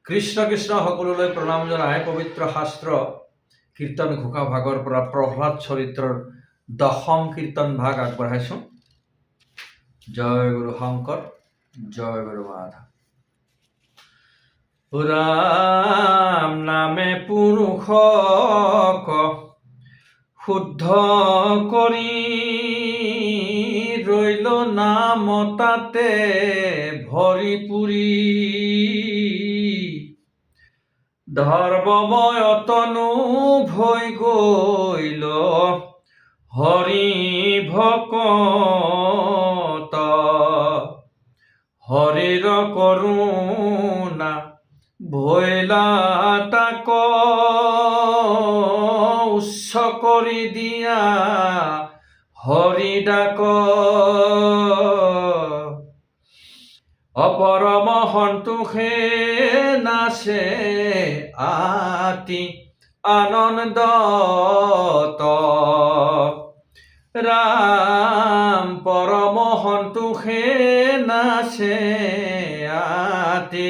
কৃষ্ণ কৃষ্ণ সকলোলৈ প্ৰণাম জনাই পবিত্ৰ শাস্ত্ৰ কীৰ্তন ঘোষা ভাগৰ পৰা প্ৰহ্লাদ চৰিত্ৰৰ দশম কীৰ্তন ভাগ আগবঢ়াইছোঁ। জয় গুৰু শংকৰ, জয় গুৰু মাধৱ। ৰাম নামে পুৰুষক শুদ্ধ কৰি ৰৈল নাম তাতে ভৰি পুৰি। ধৰ্মময়তনু ভৈ গৈল হৰি ভকত, হৰিৰ কৰোণা ভৈলা তাক উচ্চ কৰি দিয়া হৰি ডাক। অপৰম সন্তোষে নাচে আতি আনন্দত, ৰাম পৰম সন্তোষে নাচে আতি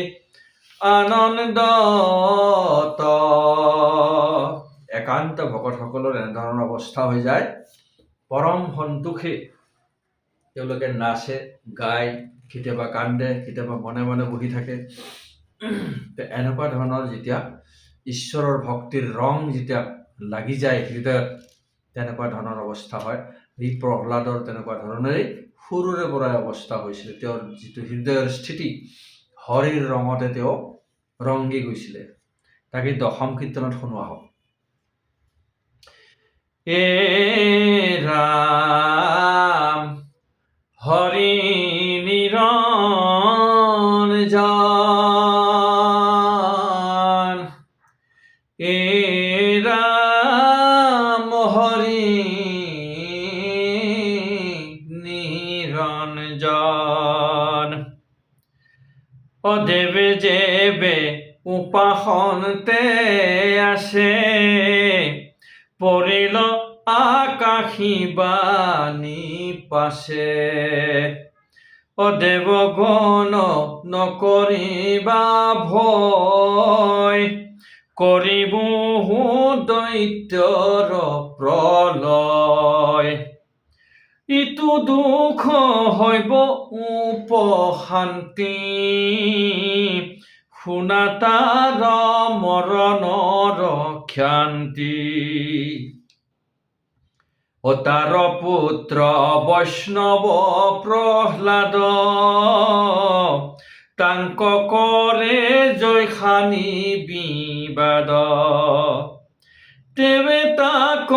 আনন্দত। একান্ত ভকতসকলৰ এনেধৰণৰ অৱস্থা হৈ যায়, পৰম সন্তোষে তেওঁলোকে নাচে, গায়, কেতিয়াবা কান্দে, কেতিয়াবা মনে মনে বহি থাকে। এনেকুৱা ধৰণৰ যেতিয়া ঈশ্বৰৰ ভক্তিৰ ৰং যেতিয়া লাগি যায় হৃদয়ত, তেনেকুৱা ধৰণৰ অৱস্থা হয়। এই প্ৰহ্লাদৰ তেনেকুৱা ধৰণেই সৰুৰে পৰাই অৱস্থা হৈছিলে। তেওঁৰ যিটো হৃদয়ৰ স্থিতি হৰিৰ ৰঙতে তেওঁ ৰংগি গৈছিলে। তাকে দশম কীৰ্তনত শুনোৱা হওক। এ ৰাম হৰি নিৰঞ্জন, এ ৰাম হৰি নিৰঞ্জন। অদেৱে যেবে উপাসনতে আছে, পৰিল আকাশী বাণী পাছে। অদেৱগণ নকৰিবা ভয়, কৰিবহু দৈত্যৰ প্ৰলয়। ইটো দুখ হৈব উপশান্তি, শুনা তাৰ মৰণৰ ক্ষান্তি। তাৰ পুত্ৰ বৈষ্ণৱ প্ৰহ্লাদ, তাংক কৰে জয় খানি বিবাদ। তেৱে তাক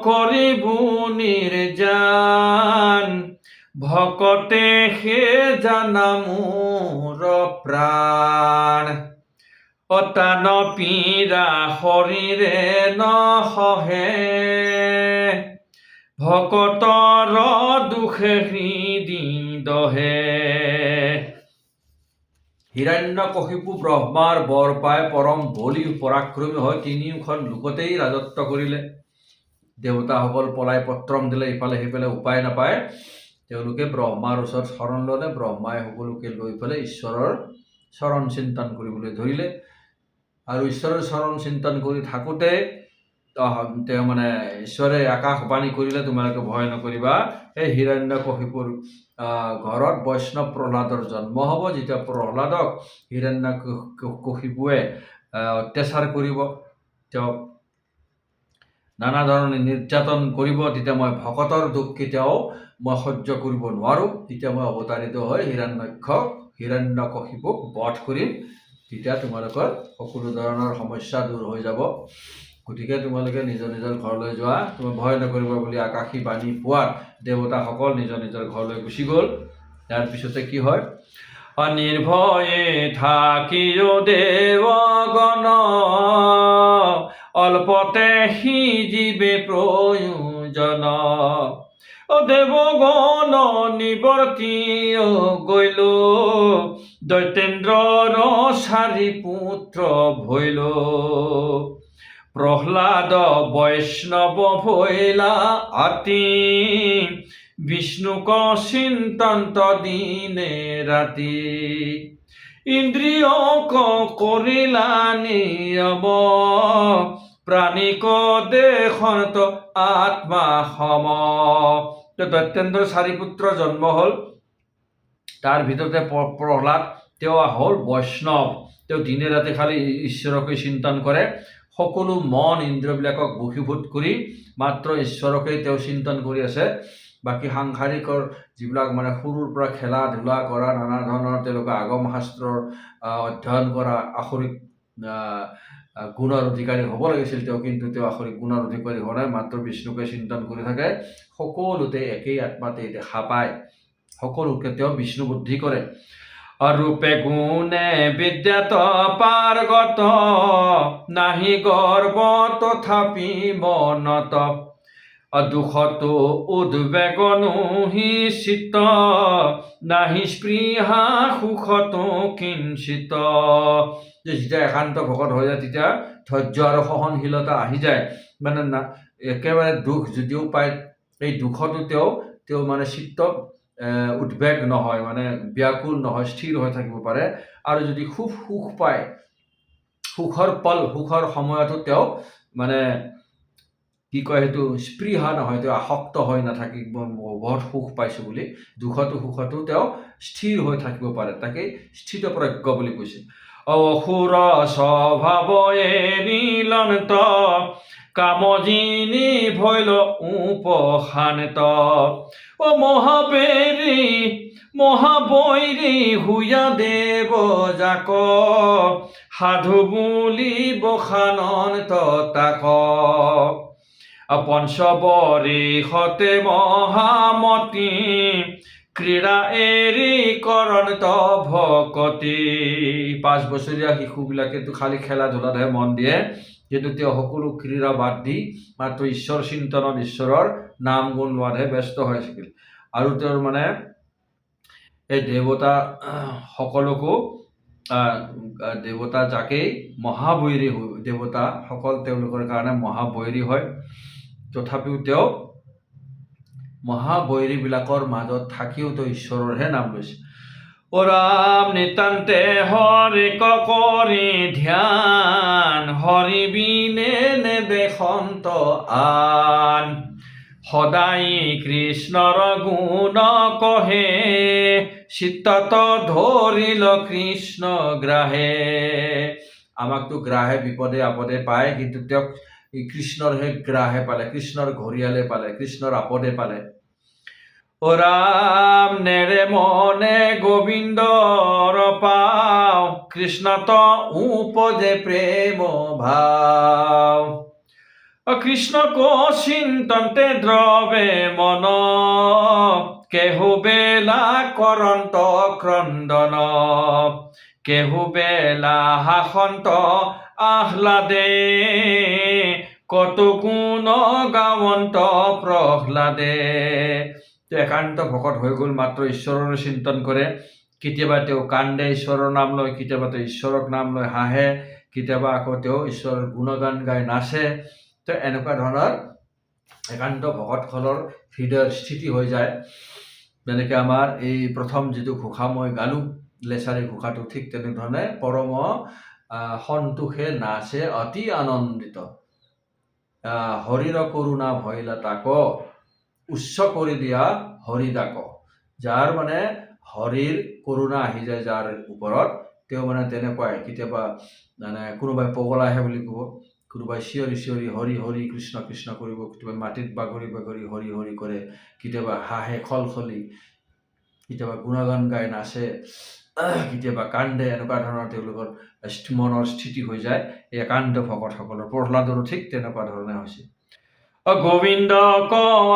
কৰিব নিৰ্যান, ভকতে হে জানা মোৰ প্ৰাণ। অতান পীৰা শৰীৰে নসহে, ভকতৰ দুখে হৃদি দহে। হিৰণ্যকশিপু ব্ৰহ্মাৰ বৰ পাই পৰম বলি পৰাক্ৰমী হয় তিনিওখন লোকতেই ৰাজত্ব কৰিলে। দেৱতাসকল পলাই পত্ৰম দিলে, ইফালে সিফালে উপায় নাপায় তেওঁলোকে ব্ৰহ্মাৰ ওচৰত শৰণ ল'লে। ব্ৰহ্মাই সকলোকে লৈ পেলাই ঈশ্বৰৰ চৰণ চিন্তন কৰিবলৈ ধৰিলে। আৰু ঈশ্বৰৰ চৰণ চিন্তন কৰি থাকোঁতে তেওঁ ঈশ্বৰে আকাশবাণী কৰিলে, তোমালোকে ভয় নকৰিবা, এই হিৰণ্যকশিপুৰ ঘৰত বৈষ্ণৱ প্ৰহ্লাদৰ জন্ম হ'ব। যেতিয়া প্ৰহ্লাদক হিৰণ্যকশিপুৱে অত্যাচাৰ কৰিব, তেওঁক নানা ধৰণে নিৰ্যাতন কৰিব, তেতিয়া মই ভকতৰ দুখ কেতিয়াও মই সহ্য কৰিব নোৱাৰোঁ। তেতিয়া মই অৱতাৰিত হৈ হিৰণ্যকশিপুক বধ কৰিম। তেতিয়া তোমালোকৰ সকলো ধৰণৰ সমস্যা দূৰ হৈ যাব। গতিকে তোমালোকে নিজৰ নিজৰ ঘৰলৈ যোৱা, তুমি ভয় নকৰিবা বুলি আকাশী বাণী পোৱাত দেৱতাসকল নিজৰ নিজৰ ঘৰলৈ গুচি গ'ল। তাৰ পিছতে কি হয়, অনিৰ্ভয়ে থাকিও দেৱগণ, অল্পতে সিজিবে প্ৰয়োজন। দেৱগণ নিবৰ্তি গৈল, দৈতেন্দ্ৰৰ চাৰি পুত্ৰ ভৈল। প্ৰহ্লাদ বৈষ্ণৱ ভৈলা আতি, বিষ্ণুক চিন্তন্ত দিনে ৰাতি। ইন্দ্ৰিয়ক কৰিলা নিয়ম প্ৰাণিক দেশন্ত আত্মা সম। দৈত্যেন্দ্ৰৰ 4 পুত্ৰ জন্ম হ'ল, তাৰ ভিতৰতে প্ৰহ্লাদ তেওঁ হ'ল বৈষ্ণৱ। তেওঁ দিনে ৰাতি খালি ঈশ্বৰকে চিন্তন কৰে, সকলো মন ইন্দ্ৰিয়বিলাকক বশীভূত কৰি মাত্ৰ ঈশ্বৰকে তেওঁ চিন্তন কৰি আছে। বাকী সাংসাৰিকৰ যিবিলাক মানে সৰুৰ পৰা খেলা ধূলা কৰা, নানা ধৰণৰ তেওঁলোকে আগম শাস্ত্ৰৰ অধ্যয়ন কৰা, আসৰিক গুণৰ অধিকাৰী হ'ব লাগিছিল তেওঁ, কিন্তু তেওঁ আসৰিক গুণৰ অধিকাৰী হোৱা নাই, মাত্ৰ বিষ্ণুকে চিন্তন কৰি থাকে। সকলোতে একেই আত্মাতে দেখা পায়, সকলোকে তেওঁ বিষ্ণু বুদ্ধি কৰে। ৰূপে গুণে বিদ্যাত পাৰ্গত, নাহি গৰ্ব তথাপি মনত, দুখতো উদ্বেগনো হি চিত্ত, নাহি স্পৃহা সুখতো কিঞ্চিত। যেতিয়া একান্ত ভকত হৈ যায় তেতিয়া ধৈৰ্য আৰু সহনশীলতা আহি যায়। মানে একেবাৰে দুখ যদিও পায়, এই দুখতো তেওঁ মানে চিত্ত উদ্বেগ নহয়, মানে ব্যাকুল নহয়, স্থিৰ হৈ থাকিব পাৰে। আৰু যদি খুব সুখ পায়, সুখৰ সময়তো তেওঁ মানে কি কয় সেইটো স্পৃহা নহয়, তেওঁ আসক্ত হৈ নাথাকিব বহুত সুখ পাইছোঁ বুলি। সুখতো তেওঁ স্থিৰ হৈ থাকিব পাৰে, তাকে স্থিতপ্ৰজ্ঞ বুলি কৈছে। অসুৰ স্বভাৱ নীলন্ত, কামজিনী ভৈল উপশান্ত, মহাবৈৰী হুয়া দেৱ যাক, সাধু বুলি বখানন্ত তাক, পঞ্চবৰিষতে মহামতি, ক্ৰীড়া এৰি কৰন্ত ভকতি। 5 বছৰীয়া শিশুবিলাকেতো খালি খেলা ধূলাতহে মন দিয়ে, কিন্তু তেওঁ সকলো ক্ৰীড়া বাদ দি মাত্ৰ ঈশ্বৰ চিন্তনত, ঈশ্বৰৰ নাম গুণ লোৱাতহে ব্যস্ত হৈ থাকিল। আৰু তেওঁৰ মানে এই দেৱতা সকলকো দেৱতা যাকেই মহাবৈৰী দেৱতাসকল তেওঁলোকৰ কাৰণে মহাবৈৰী হয়, তথাপিও তেওঁ মহাবৈৰীবিলাকৰ মাজত থাকিও তেওঁ ঈশ্বৰৰহে নাম লৈছে। অ ৰাম নিতান্তে হৰিক কৰি ধ্যান, হৰি বিনে নেদেখন্ত আন, সদায় কৃষ্ণৰ গুণ কহে, চিত্তত ধৰিল কৃষ্ণ গ্ৰাহে। আমাকতো গ্ৰাহে বিপদে আপদে পায়, কিন্তু তেওঁক কৃষ্ণৰহে গ্ৰাহে পালে, কৃষ্ণৰ ঘৰিয়ালে পালে, কৃষ্ণৰ আপদে পালে। অ ৰাম নেৰে মনে গোবিন্দৰ পাও, কৃষ্ণত উপজে প্ৰেম ভাৱ, কৃষ্ণক চিন্তন্তে দ্ৰৱে মন, কেহু বেলা কৰন্ত ক্ৰন্দন, কেহু বেলা হাসন্ত আহ্লাদে, কত গুণ গাৱন্ত প্ৰহ্লাদে। একান্ত ভকত হৈ গ'ল, মাত্ৰ ঈশ্বৰৰ চিন্তন কৰে। কেতিয়াবা তেওঁ কান্দে, ঈশ্বৰৰ নাম লয়, কেতিয়াবা তেওঁ ঈশ্বৰক নাম লয়, হাঁহে, কেতিয়াবা আকৌ তেওঁ ঈশ্বৰৰ গুণগান গাই নাচে। তো এনেকুৱা ধৰণৰ একান্ত ভকতসকলৰ হৃদয়ৰ স্থিতি হৈ যায়। যেনেকৈ আমাৰ এই প্ৰথম যিটো ঘোষা মই গালোঁ, লেচাৰী ঘোষাটো, ঠিক তেনেধৰণে পৰম সন্তোষে নাচে অতি আনন্দিত, হৰিৰ কৰোণা ভৈলা তাক, উচ্চ কৰি দিয়া হৰিদাক। যাৰ মানে হৰিৰ কৰোণা আহি যায় যাৰ ওপৰত, তেওঁ মানে তেনেকুৱাই। কেতিয়াবা মানে কোনোবাই পগলা আহে বুলি ক'ব, কোনোবাই চিঞৰি চিঞৰি হৰি হৰি কৃষ্ণ কৃষ্ণ কৰিব, কেতিয়াবা মাটিত বাগৰি বাগৰি হৰি হৰি কৰে, কেতিয়াবা হাঁহে খলখলি, কেতিয়াবা গুণগান গাই নাচে, কেতিয়াবা কান্দে। এনেকুৱা ধৰণৰ তেওঁলোকৰ মনৰ স্থিতি হৈ যায় এই একান্ত ভকতসকলৰ। প্ৰহ্লাদৰো ঠিক তেনেকুৱা ধৰণে হৈছে। গোবিন্দ ক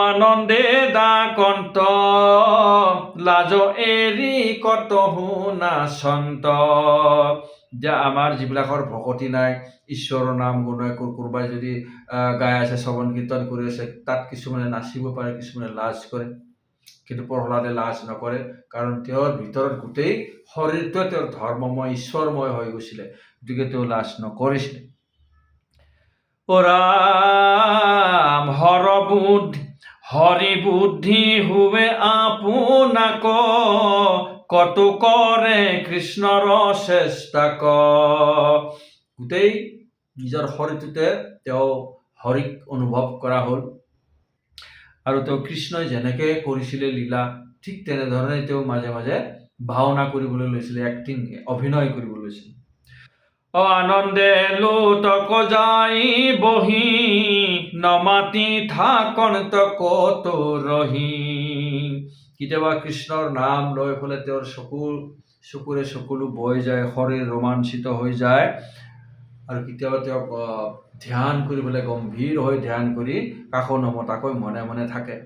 আনন্দে দাকন্ত, লাজ এৰি কতহু নাচন্ত। যে আমাৰ যিবিলাকৰ ভকতি নাই, ঈশ্বৰৰ নাম গুণাই কোনোবাই যদি গাই আছে, শ্ৰৱণ কীৰ্তন কৰি আছে, তাত কিছুমানে নাচিব পাৰে, কিছুমানে লাজ কৰে, কিন্তু প্ৰহ্লাদে লাজ নকৰে, কাৰণ তেওঁৰ ভিতৰত গোটেই শৰীৰটোৱে তেওঁৰ ধৰ্মময় ঈশ্বৰময় হৈ গৈছিলে, গতিকে তেওঁ লাজ নকৰিছিলে। অ ৰাম হৰি বুদ্ধি হুৱে আপোনাক, কত কৰে কৃষ্ণৰ চেষ্টা গোটেই নিজৰ শৰীৰটোতে তেওঁ হৰিক অনুভৱ কৰা হ'ল আৰু তেওঁ কৃষ্ণই যেনেকৈ কৰিছিলে লীলা ঠিক তেনেধৰণে তেওঁ মাজে মাজে ভাওনা কৰিবলৈ লৈছিলে, এক্টিং অভিনয় কৰিবলৈ লৈছিলে। আনন্দে লোতক যাই বহি নমাতি থাকন কত ৰহি। কেতিয়াবা কৃষ্ণৰ নাম লৈ পেলাই তেওঁৰ চকুৰে চকুলো বৈ যায়, শৰীৰ ৰোমাঞ্চিত হৈ যায় আৰু কেতিয়াবা তেওঁক ধ্যান কৰিবলৈ গম্ভীৰ হৈ ধ্যান কৰি কাকো নমতাকৈ মনে মনে থাকে।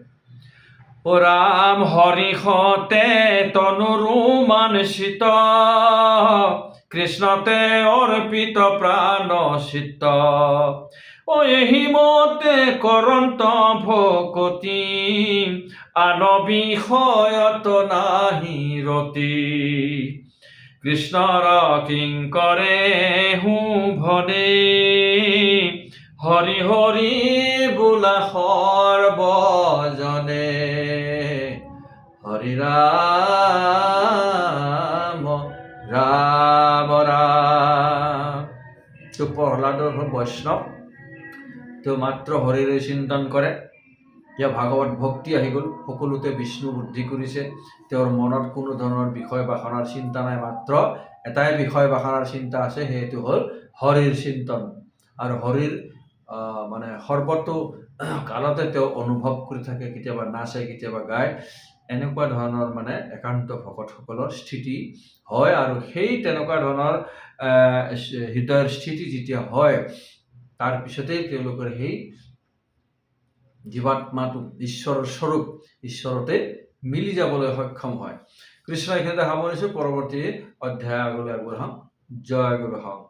ও ৰাম হৰিষতে তনু ৰোমাঞ্চিত কৃষ্ণতে অৰ্পিত প্ৰাণ চিত্ত। ও এহি মতে কৰন্ত ভকতি আন বিষয়ত নাহি ৰতি। কৃষ্ণৰ কিংকৰে শুভনে হৰি হৰি বোলা সৰ্বজনে। হৰি ৰাম ৰাম ৰাম। তো প্ৰহ্লাদৰ বৈষ্ণৱ, তেওঁ মাত্ৰ হৰিৰে চিন্তন কৰে। এতিয়া ভাগৱত ভক্তি আহি গ'ল, সকলোতে বিষ্ণু বুদ্ধি কৰিছে, তেওঁৰ মনত কোনো ধৰণৰ বিষয় বাসনাৰ চিন্তা নাই, মাত্ৰ এটাই বিষয় বাসনাৰ চিন্তা আছে, সেইটো হ'ল হৰিৰ চিন্তন। আৰু হৰিৰ মানে সৰ্বতো কালতে তেওঁ অনুভৱ কৰি থাকে, কেতিয়াবা নাচে কেতিয়াবা গায়, এনেকুৱা ধৰণৰ মানে একান্ত ভকতসকলৰ স্থিতি হয়। আৰু সেই তেনেকুৱা ধৰণৰ হৃদয়ৰ স্থিতি যেতিয়া হয়, তাৰ পিছতেই তেওঁলোকৰ সেই জীৱাত্মাটো ঈশ্বৰৰ স্বৰূপ ঈশ্বৰতে মিলি যাবলৈ সক্ষম হয়। কৃষ্ণ এইখিনিতে সামৰিছোঁ, পৰৱৰ্তী অধ্যায় আগলৈ আগবঢ়াম। জয় গুৰু হওক।